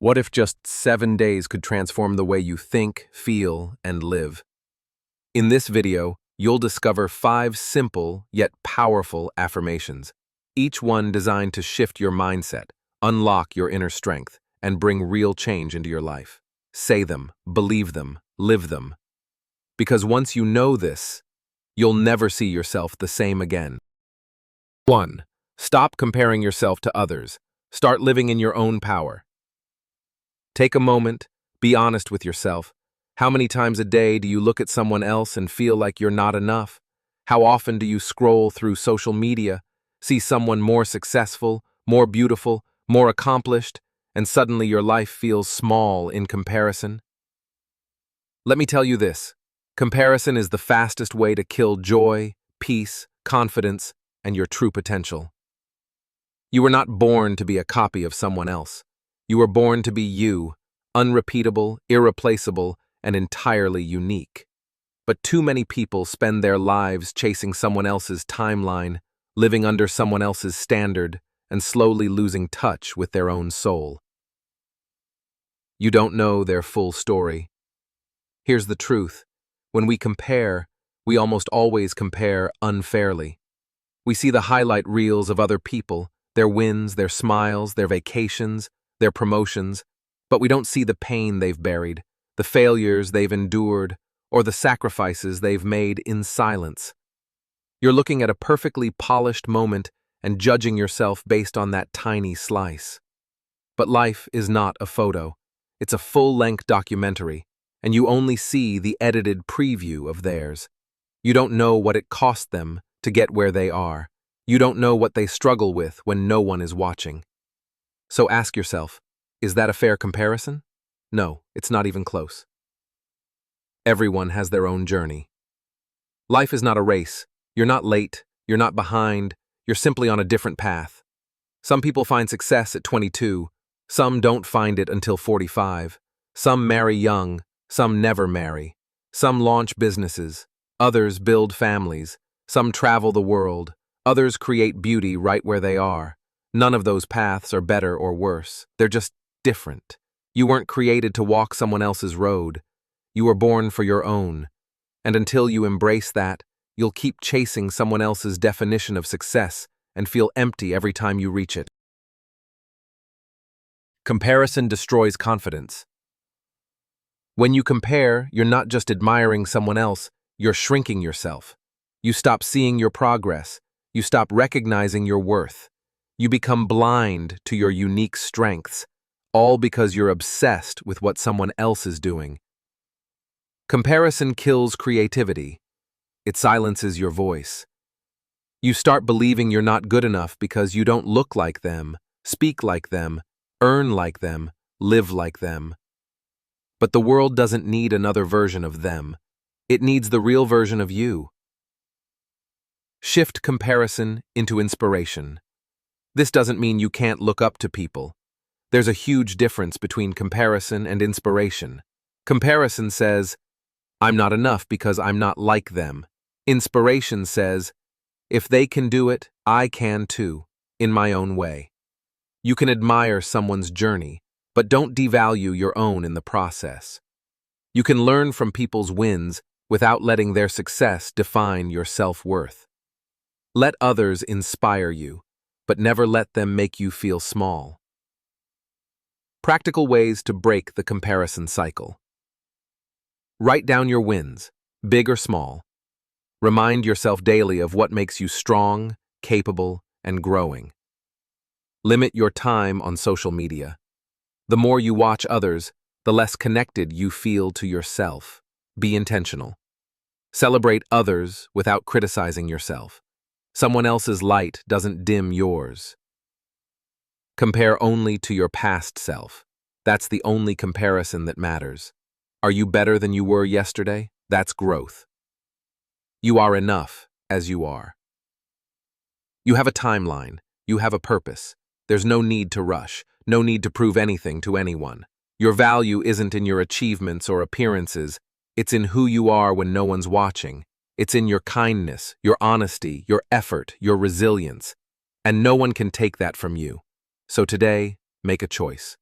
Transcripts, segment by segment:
What if just 7 days could transform the way you think, feel, and live? In this video, you'll discover 5 simple yet powerful affirmations, each one designed to shift your mindset, unlock your inner strength, and bring real change into your life. Say them, believe them, live them. Because once you know this, you'll never see yourself the same again. 1. Stop comparing yourself to others. Start living in your own power. Take a moment, be honest with yourself. How many times a day do you look at someone else and feel like you're not enough? How often do you scroll through social media, see someone more successful, more beautiful, more accomplished, and suddenly your life feels small in comparison? Let me tell you this. Comparison is the fastest way to kill joy, peace, confidence, and your true potential. You were not born to be a copy of someone else. You were born to be you, unrepeatable, irreplaceable, and entirely unique. But too many people spend their lives chasing someone else's timeline, living under someone else's standard, and slowly losing touch with their own soul. You don't know their full story. Here's the truth. When we compare, we almost always compare unfairly. We see the highlight reels of other people, their wins, their smiles, their vacations, their promotions, but we don't see the pain they've buried, the failures they've endured, or the sacrifices they've made in silence. You're looking at a perfectly polished moment and judging yourself based on that tiny slice. But life is not a photo. It's a full-length documentary, and you only see the edited preview of theirs. You don't know what it cost them to get where they are. You don't know what they struggle with when no one is watching. So ask yourself, is that a fair comparison? No, it's not even close. Everyone has their own journey. Life is not a race. You're not late, you're not behind, you're simply on a different path. Some people find success at 22, some don't find it until 45, some marry young, some never marry, some launch businesses, others build families, some travel the world, others create beauty right where they are. None of those paths are better or worse. They're just different. You weren't created to walk someone else's road. You were born for your own. And until you embrace that, you'll keep chasing someone else's definition of success and feel empty every time you reach it. Comparison destroys confidence. When you compare, you're not just admiring someone else, you're shrinking yourself. You stop seeing your progress. You stop recognizing your worth. You become blind to your unique strengths, all because you're obsessed with what someone else is doing. Comparison kills creativity. It silences your voice. You start believing you're not good enough because you don't look like them, speak like them, earn like them, live like them. But the world doesn't need another version of them. It needs the real version of you. Shift comparison into inspiration. This doesn't mean you can't look up to people. There's a huge difference between comparison and inspiration. Comparison says, I'm not enough because I'm not like them. Inspiration says, if they can do it, I can too, in my own way. You can admire someone's journey, but don't devalue your own in the process. You can learn from people's wins without letting their success define your self-worth. Let others inspire you, but never let them make you feel small. Practical ways to break the comparison cycle. Write down your wins, big or small. Remind yourself daily of what makes you strong, capable, and growing. Limit your time on social media. The more you watch others, the less connected you feel to yourself. Be intentional. Celebrate others without criticizing yourself. Someone else's light doesn't dim yours. Compare only to your past self. That's the only comparison that matters. Are you better than you were yesterday? That's growth. You are enough as you are. You have a timeline. You have a purpose. There's no need to rush, no need to prove anything to anyone. Your value isn't in your achievements or appearances. It's in who you are when no one's watching. It's in your kindness, your honesty, your effort, your resilience. And no one can take that from you. So today, make a choice.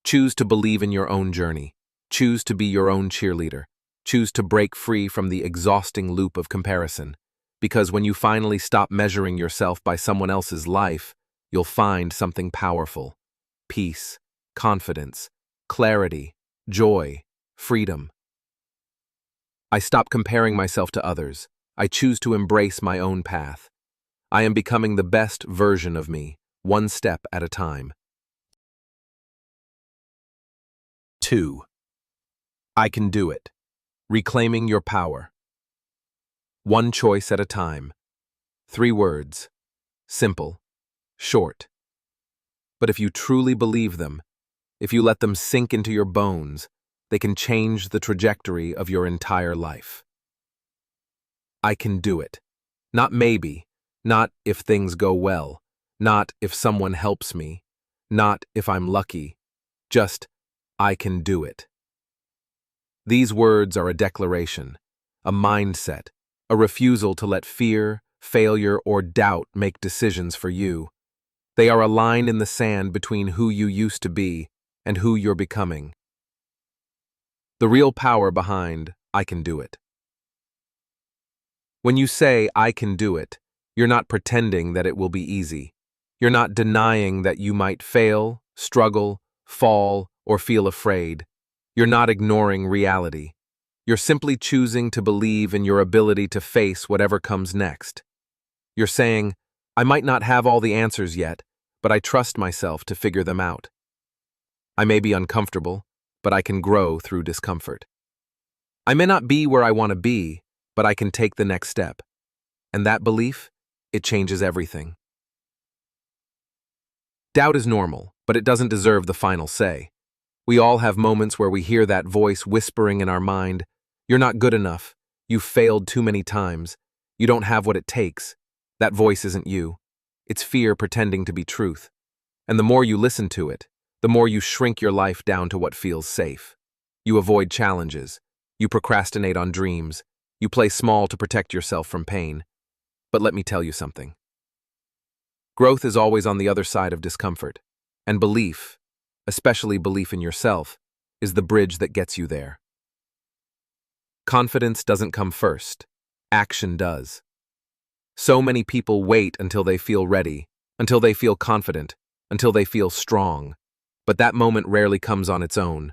Choose to believe in your own journey. Choose to be your own cheerleader. Choose to break free from the exhausting loop of comparison. Because when you finally stop measuring yourself by someone else's life, you'll find something powerful. Peace, confidence, clarity, joy, freedom. I stop comparing myself to others. I choose to embrace my own path. I am becoming the best version of me, one step at a time. 2. I can do it. Reclaiming your power. One choice at a time. 3 words. Simple. Short. But if you truly believe them, if you let them sink into your bones, they can change the trajectory of your entire life. I can do it. Not maybe, not if things go well, not if someone helps me, not if I'm lucky, just I can do it. These words are a declaration, a mindset, a refusal to let fear, failure, or doubt make decisions for you. They are a line in the sand between who you used to be and who you're becoming. The real power behind I can do it. When you say I can do it, you're not pretending that it will be easy. You're not denying that you might fail, struggle, fall, or feel afraid. You're not ignoring reality. You're simply choosing to believe in your ability to face whatever comes next. You're saying, I might not have all the answers yet, but I trust myself to figure them out. I may be uncomfortable, but I can grow through discomfort. I may not be where I want to be, but I can take the next step. And that belief, it changes everything. Doubt is normal, but it doesn't deserve the final say. We all have moments where we hear that voice whispering in our mind, you're not good enough, you've failed too many times, you don't have what it takes. That voice isn't you. It's fear pretending to be truth. And the more you listen to it, the more you shrink your life down to what feels safe. You avoid challenges. You procrastinate on dreams. You play small to protect yourself from pain. But let me tell you something. Growth is always on the other side of discomfort. And belief, especially belief in yourself, is the bridge that gets you there. Confidence doesn't come first. Action does. So many people wait until they feel ready, until they feel confident, until they feel strong. But that moment rarely comes on its own.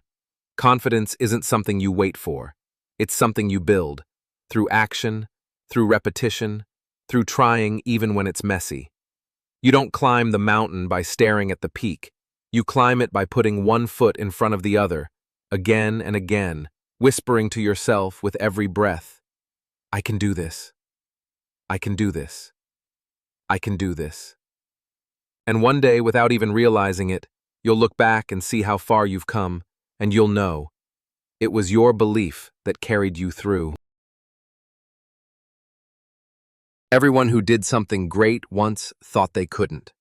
Confidence isn't something you wait for. It's something you build, through action, through repetition, through trying even when it's messy. You don't climb the mountain by staring at the peak. You climb it by putting one foot in front of the other, again and again, whispering to yourself with every breath, I can do this. I can do this. I can do this. And one day, without even realizing it, you'll look back and see how far you've come, and you'll know it was your belief that carried you through. Everyone who did something great once thought they couldn't.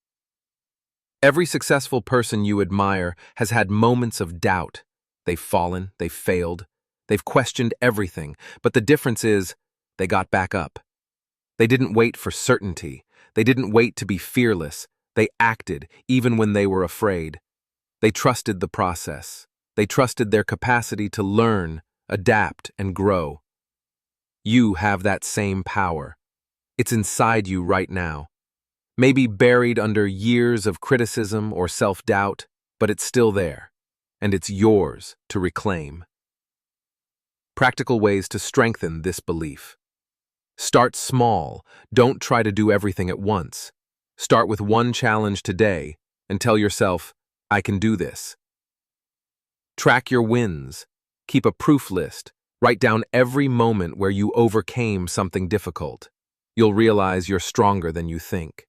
Every successful person you admire has had moments of doubt. They've fallen, they've failed, they've questioned everything, but the difference is they got back up. They didn't wait for certainty. They didn't wait to be fearless. They acted even when they were afraid. They trusted the process. They trusted their capacity to learn, adapt, and grow. You have that same power. It's inside you right now. Maybe buried under years of criticism or self-doubt, but it's still there, and it's yours to reclaim. Practical ways to strengthen this belief. Start small. Don't try to do everything at once. Start with one challenge today and tell yourself, I can do this. Track your wins. Keep a proof list. Write down every moment where you overcame something difficult. You'll realize you're stronger than you think.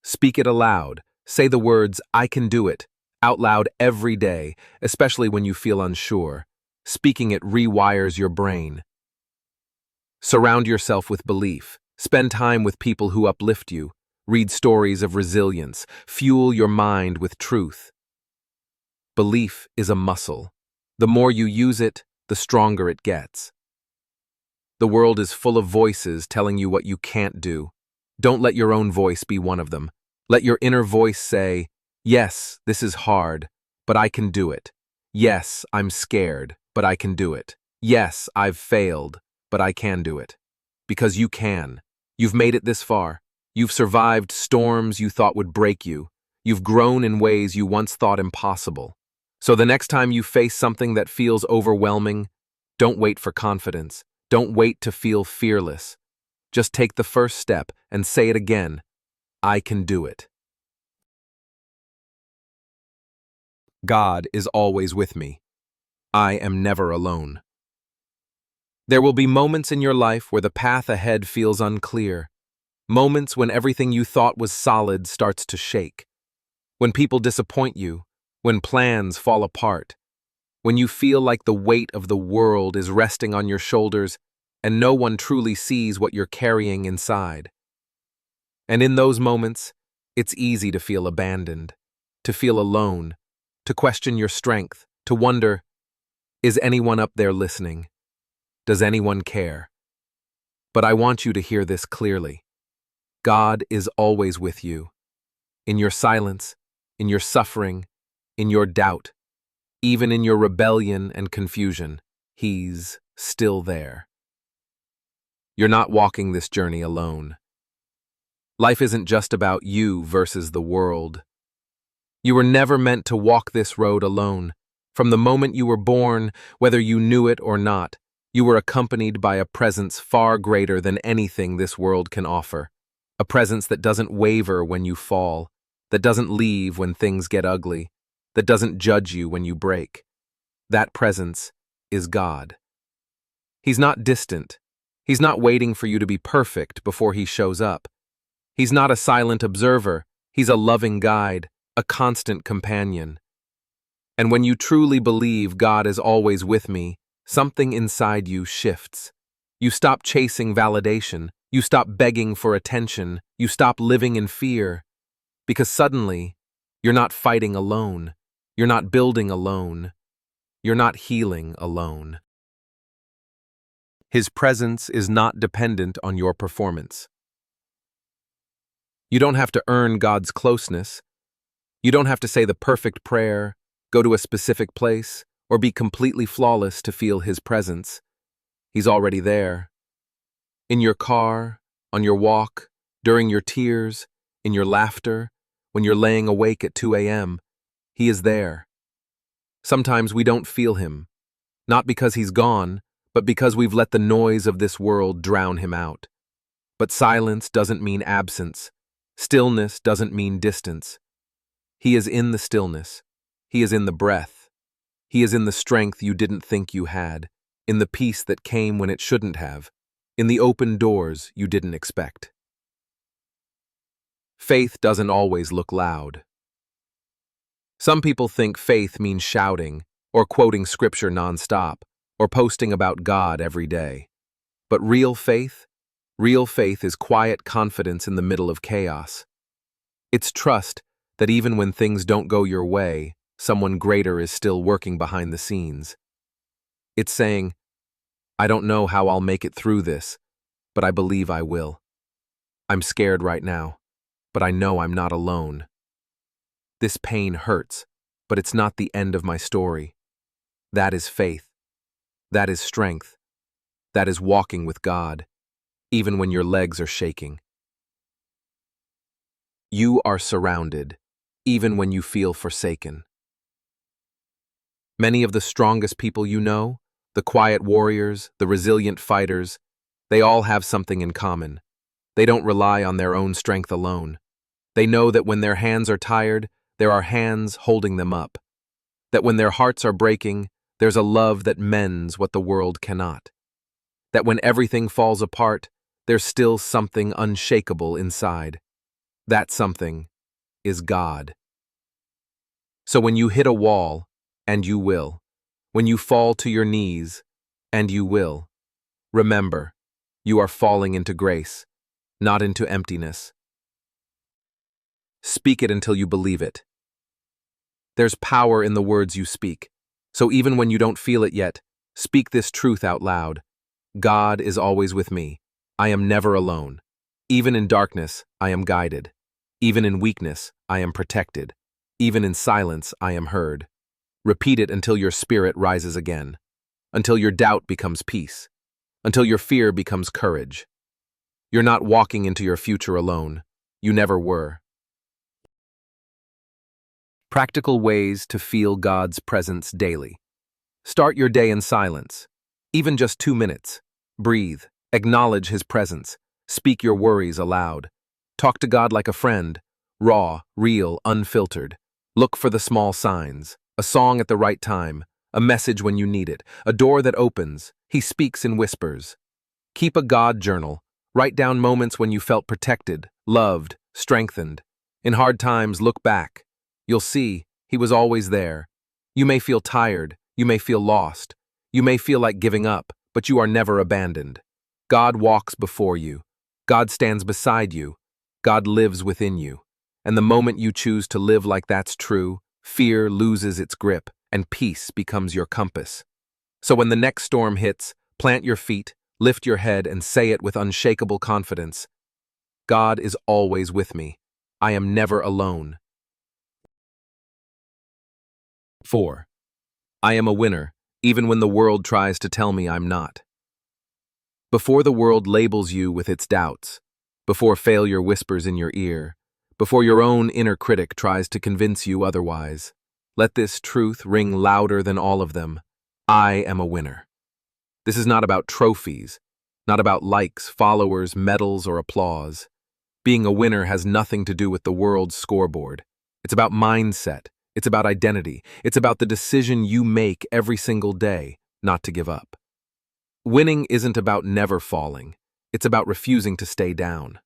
Speak it aloud. Say the words, I can do it, out loud every day, especially when you feel unsure. Speaking it rewires your brain. Surround yourself with belief. Spend time with people who uplift you. Read stories of resilience. Fuel your mind with truth. Belief is a muscle. The more you use it, the stronger it gets. The world is full of voices telling you what you can't do. Don't let your own voice be one of them. Let your inner voice say, yes, this is hard, but I can do it. Yes, I'm scared, but I can do it. Yes, I've failed, but I can do it. Because you can. You've made it this far. You've survived storms you thought would break you. You've grown in ways you once thought impossible. So the next time you face something that feels overwhelming, don't wait for confidence. Don't wait to feel fearless. Just take the first step and say it again. I can do it. God is always with me. I am never alone. There will be moments in your life where the path ahead feels unclear. Moments when everything you thought was solid starts to shake. When people disappoint you. When plans fall apart. When you feel like the weight of the world is resting on your shoulders and no one truly sees what you're carrying inside. And in those moments, it's easy to feel abandoned, to feel alone, to question your strength, to wonder, is anyone up there listening? Does anyone care? But I want you to hear this clearly. God is always with you. In your silence, in your suffering, in your doubt, even in your rebellion and confusion, He's still there. You're not walking this journey alone. Life isn't just about you versus the world. You were never meant to walk this road alone. From the moment you were born, whether you knew it or not, you were accompanied by a presence far greater than anything this world can offer. A presence that doesn't waver when you fall, that doesn't leave when things get ugly, that doesn't judge you when you break. That presence is God. He's not distant. He's not waiting for you to be perfect before He shows up. He's not a silent observer. He's a loving guide, a constant companion. And when you truly believe God is always with me, something inside you shifts. You stop chasing validation. You stop begging for attention. You stop living in fear. Because suddenly, you're not fighting alone. You're not building alone. You're not healing alone. His presence is not dependent on your performance. You don't have to earn God's closeness. You don't have to say the perfect prayer, go to a specific place, or be completely flawless to feel His presence. He's already there. In your car, on your walk, during your tears, in your laughter, when you're laying awake at 2 a.m., He is there. Sometimes we don't feel Him, not because He's gone, but because we've let the noise of this world drown Him out. But silence doesn't mean absence. Stillness doesn't mean distance. He is in the stillness. He is in the breath. He is in the strength you didn't think you had, in the peace that came when it shouldn't have, in the open doors you didn't expect. Faith doesn't always look loud. Some people think faith means shouting, or quoting scripture nonstop, or posting about God every day. But real faith is quiet confidence in the middle of chaos. It's trust that even when things don't go your way, someone greater is still working behind the scenes. It's saying, I don't know how I'll make it through this, but I believe I will. I'm scared right now, but I know I'm not alone. This pain hurts, but it's not the end of my story. That is faith. That is strength. That is walking with God, even when your legs are shaking. You are surrounded, even when you feel forsaken. Many of the strongest people you know, the quiet warriors, the resilient fighters, they all have something in common. They don't rely on their own strength alone. They know that when their hands are tired, there are hands holding them up. That when their hearts are breaking, there's a love that mends what the world cannot. That when everything falls apart, there's still something unshakable inside. That something is God. So when you hit a wall, and you will, when you fall to your knees, and you will, remember, you are falling into grace, not into emptiness. Speak it until you believe it. There's power in the words you speak, so even when you don't feel it yet, speak this truth out loud. God is always with me. I am never alone. Even in darkness, I am guided. Even in weakness, I am protected. Even in silence, I am heard. Repeat it until your spirit rises again, until your doubt becomes peace, until your fear becomes courage. You're not walking into your future alone. You never were. Practical ways to feel God's presence daily. Start your day in silence, even just 2 minutes. Breathe, acknowledge His presence, speak your worries aloud. Talk to God like a friend, raw, real, unfiltered. Look for the small signs, a song at the right time, a message when you need it, a door that opens. He speaks in whispers. Keep a God journal. Write down moments when you felt protected, loved, strengthened. In hard times, look back. You'll see He was always there. You may feel tired, you may feel lost, you may feel like giving up, but you are never abandoned. God walks before you. God stands beside you. God lives within you. And the moment you choose to live like that's true, fear loses its grip and peace becomes your compass. So when the next storm hits, plant your feet, lift your head, and say it with unshakable confidence. God is always with me. I am never alone. 4. I am a winner, even when the world tries to tell me I'm not. Before the world labels you with its doubts, before failure whispers in your ear, before your own inner critic tries to convince you otherwise, let this truth ring louder than all of them. I am a winner. This is not about trophies, not about likes, followers, medals, or applause. Being a winner has nothing to do with the world's scoreboard. It's about mindset. It's about identity. It's about the decision you make every single day not to give up. Winning isn't about never falling. It's about refusing to stay down.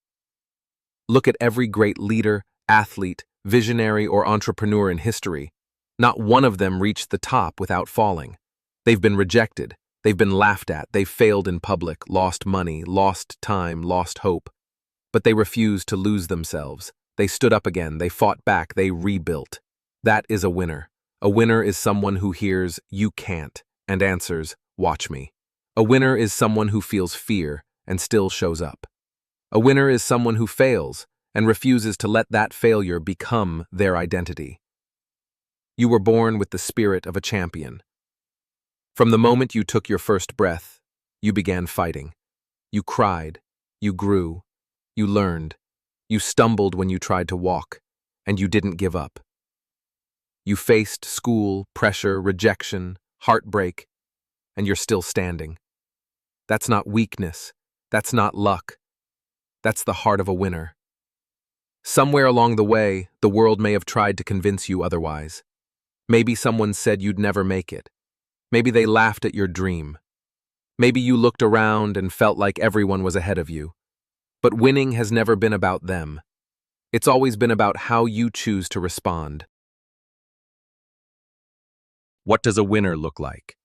Look at every great leader, athlete, visionary, or entrepreneur in history. Not one of them reached the top without falling. They've been rejected. They've been laughed at. They've failed in public, lost money, lost time, lost hope. But they refused to lose themselves. They stood up again. They fought back. They rebuilt. That is a winner. A winner is someone who hears, "You can't," and answers, "Watch me." A winner is someone who feels fear and still shows up. A winner is someone who fails and refuses to let that failure become their identity. You were born with the spirit of a champion. From the moment you took your first breath, you began fighting. You cried, you grew, you learned, you stumbled when you tried to walk, and you didn't give up. You faced school, pressure, rejection, heartbreak, and you're still standing. That's not weakness. That's not luck. That's the heart of a winner. Somewhere along the way, the world may have tried to convince you otherwise. Maybe someone said you'd never make it. Maybe they laughed at your dream. Maybe you looked around and felt like everyone was ahead of you. But winning has never been about them. It's always been about how you choose to respond. What does a winner look like?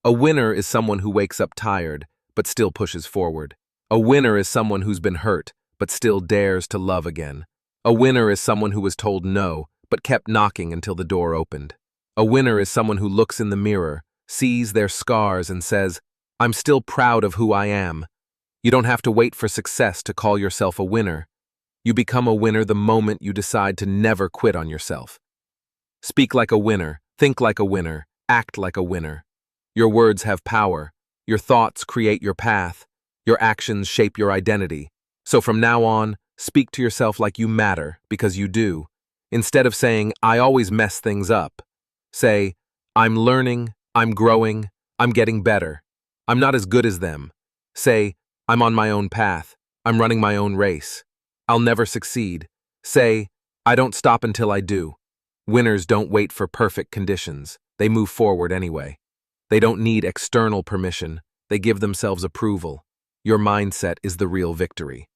A winner is someone who wakes up tired, but still pushes forward. A winner is someone who's been hurt, but still dares to love again. A winner is someone who was told no, but kept knocking until the door opened. A winner is someone who looks in the mirror, sees their scars, and says, "I'm still proud of who I am." You don't have to wait for success to call yourself a winner. You become a winner the moment you decide to never quit on yourself. Speak like a winner, think like a winner, act like a winner. Your words have power. Your thoughts create your path. Your actions shape your identity. So from now on, speak to yourself like you matter, because you do. Instead of saying, "I always mess things up," say, "I'm learning, I'm growing, I'm getting better. I'm not as good as them." Say, "I'm on my own path. I'm running my own race. I'll never succeed." Say, "I don't stop until I do." Winners don't wait for perfect conditions. They move forward anyway. They don't need external permission. They give themselves approval. Your mindset is the real victory.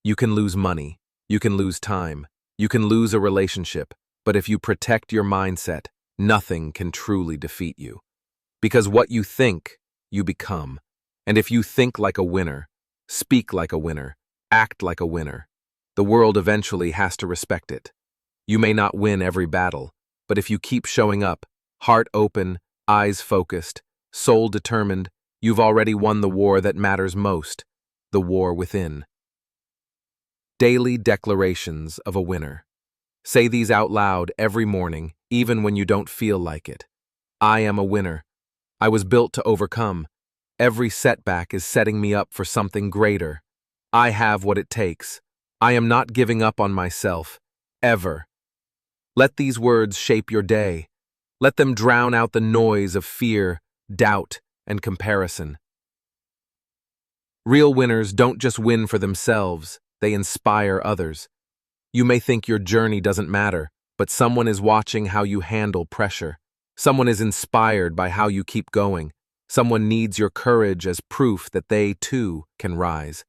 You can lose money. You can lose time. You can lose a relationship. But if you protect your mindset, nothing can truly defeat you. Because what you think, you become. And if you think like a winner, speak like a winner, act like a winner, the world eventually has to respect it. You may not win every battle, but if you keep showing up, heart open, eyes focused, soul determined, you've already won the war that matters most, the war within. Daily declarations of a winner. Say these out loud every morning, even when you don't feel like it. I am a winner. I was built to overcome. Every setback is setting me up for something greater. I have what it takes. I am not giving up on myself, ever. Let these words shape your day. Let them drown out the noise of fear, doubt, and comparison. Real winners don't just win for themselves, they inspire others. You may think your journey doesn't matter, but someone is watching how you handle pressure. Someone is inspired by how you keep going. Someone needs your courage as proof that they, too, can rise.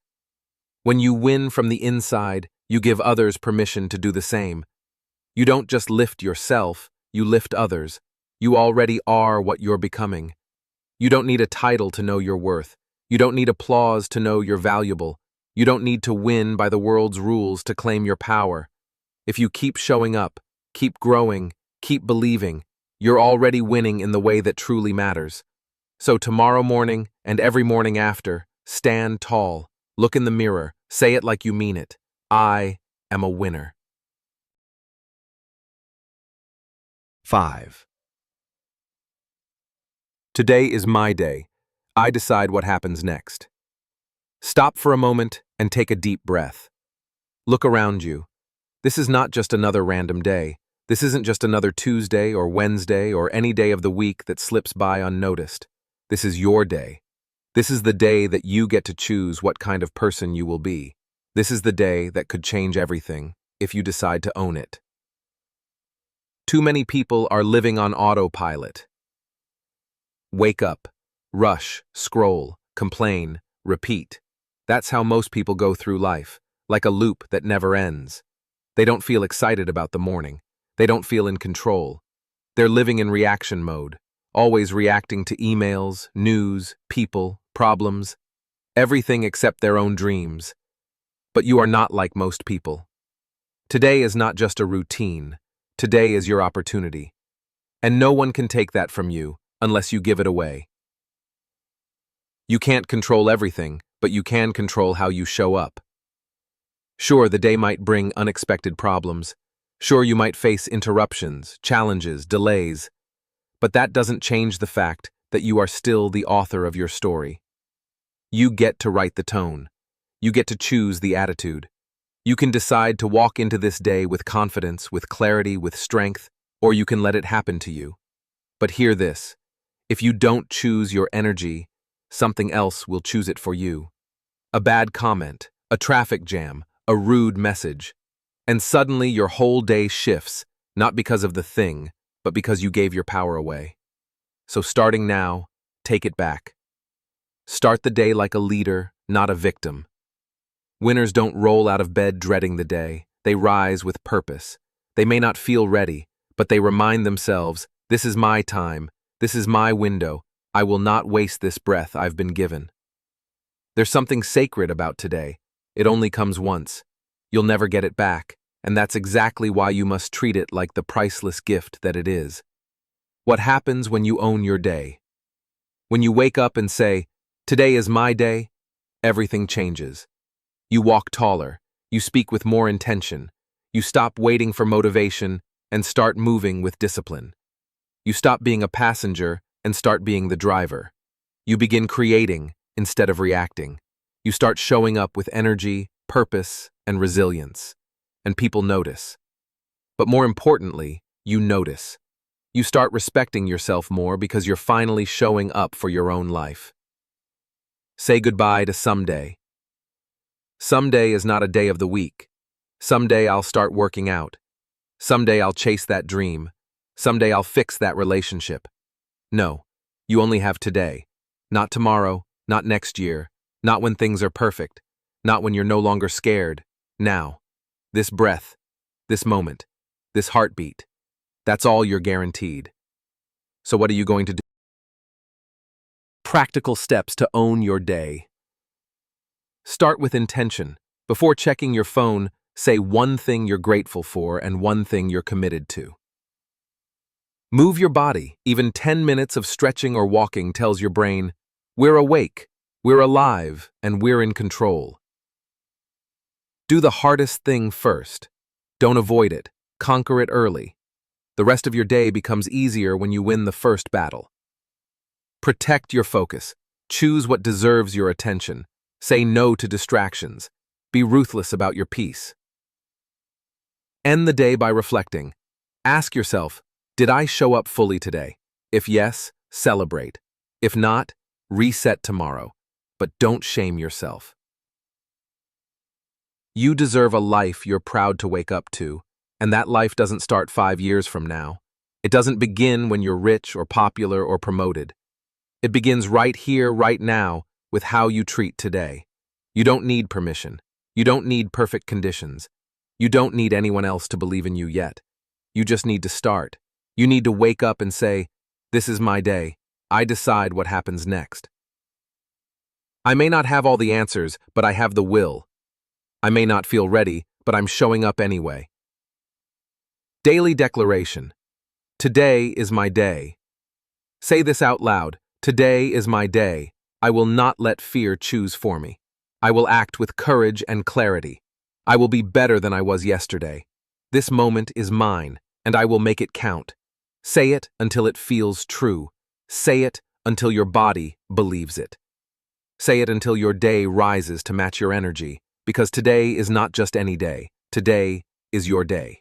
When you win from the inside, you give others permission to do the same. You don't just lift yourself, you lift others. You already are what you're becoming. You don't need a title to know your worth. You don't need applause to know you're valuable. You don't need to win by the world's rules to claim your power. If you keep showing up, keep growing, keep believing, you're already winning in the way that truly matters. So tomorrow morning and every morning after, stand tall, look in the mirror, say it like you mean it. I am a winner. 5. Today is my day. I decide what happens next. Stop for a moment and take a deep breath. Look around you. This is not just another random day. This isn't just another Tuesday or Wednesday or any day of the week that slips by unnoticed. This is your day. This is the day that you get to choose what kind of person you will be. This is the day that could change everything if you decide to own it. Too many people are living on autopilot. Wake up, rush, scroll, complain, repeat. That's how most people go through life, like a loop that never ends. They don't feel excited about the morning. They don't feel in control. They're living in reaction mode, always reacting to emails, news, people, problems, everything except their own dreams. But you are not like most people. Today is not just a routine. Today is your opportunity. And no one can take that from you unless you give it away. You can't control everything, but you can control how you show up. Sure, the day might bring unexpected problems. Sure, you might face interruptions, challenges, delays. But that doesn't change the fact that you are still the author of your story. You get to write the tone. You get to choose the attitude. You can decide to walk into this day with confidence, with clarity, with strength, or you can let it happen to you. But hear this. If you don't choose your energy, something else will choose it for you. A bad comment, a traffic jam, a rude message. And suddenly your whole day shifts, not because of the thing, but because you gave your power away. So starting now, take it back. Start the day like a leader, not a victim. Winners don't roll out of bed dreading the day. They rise with purpose. They may not feel ready, but they remind themselves, this is my time, this is my window, I will not waste this breath I've been given. There's something sacred about today. It only comes once. You'll never get it back, and that's exactly why you must treat it like the priceless gift that it is. What happens when you own your day? When you wake up and say, today is my day, everything changes. You walk taller, you speak with more intention, you stop waiting for motivation and start moving with discipline. You stop being a passenger and start being the driver. You begin creating instead of reacting. You start showing up with energy, purpose, and resilience. And people notice. But more importantly, you notice. You start respecting yourself more because you're finally showing up for your own life. Say goodbye to someday. Someday is not a day of the week. Someday I'll start working out. Someday I'll chase that dream. Someday I'll fix that relationship. No, you only have today. Not tomorrow, not next year, not when things are perfect, not when you're no longer scared. Now. This breath, this moment, this heartbeat, that's all you're guaranteed. So what are you going to do? Practical steps to own your day. Start with intention. Before checking your phone, say one thing you're grateful for and one thing you're committed to. Move your body. Even 10 minutes of stretching or walking tells your brain, we're awake, we're alive, and we're in control. Do the hardest thing first. Don't avoid it. Conquer it early. The rest of your day becomes easier when you win the first battle. Protect your focus. Choose what deserves your attention. Say no to distractions. Be ruthless about your peace. End the day by reflecting. Ask yourself, did I show up fully today? If yes, celebrate. If not, reset tomorrow. But don't shame yourself. You deserve a life you're proud to wake up to, and that life doesn't start 5 years from now. It doesn't begin when you're rich or popular or promoted. It begins right here, right now, with how you treat today. You don't need permission. You don't need perfect conditions. You don't need anyone else to believe in you yet. You just need to start. You need to wake up and say, this is my day. I decide what happens next. I may not have all the answers, but I have the will. I may not feel ready, but I'm showing up anyway. Daily declaration. Today is my day. Say this out loud. Today is my day. I will not let fear choose for me. I will act with courage and clarity. I will be better than I was yesterday. This moment is mine, and I will make it count. Say it until it feels true. Say it until your body believes it. Say it until your day rises to match your energy, because today is not just any day. Today is your day.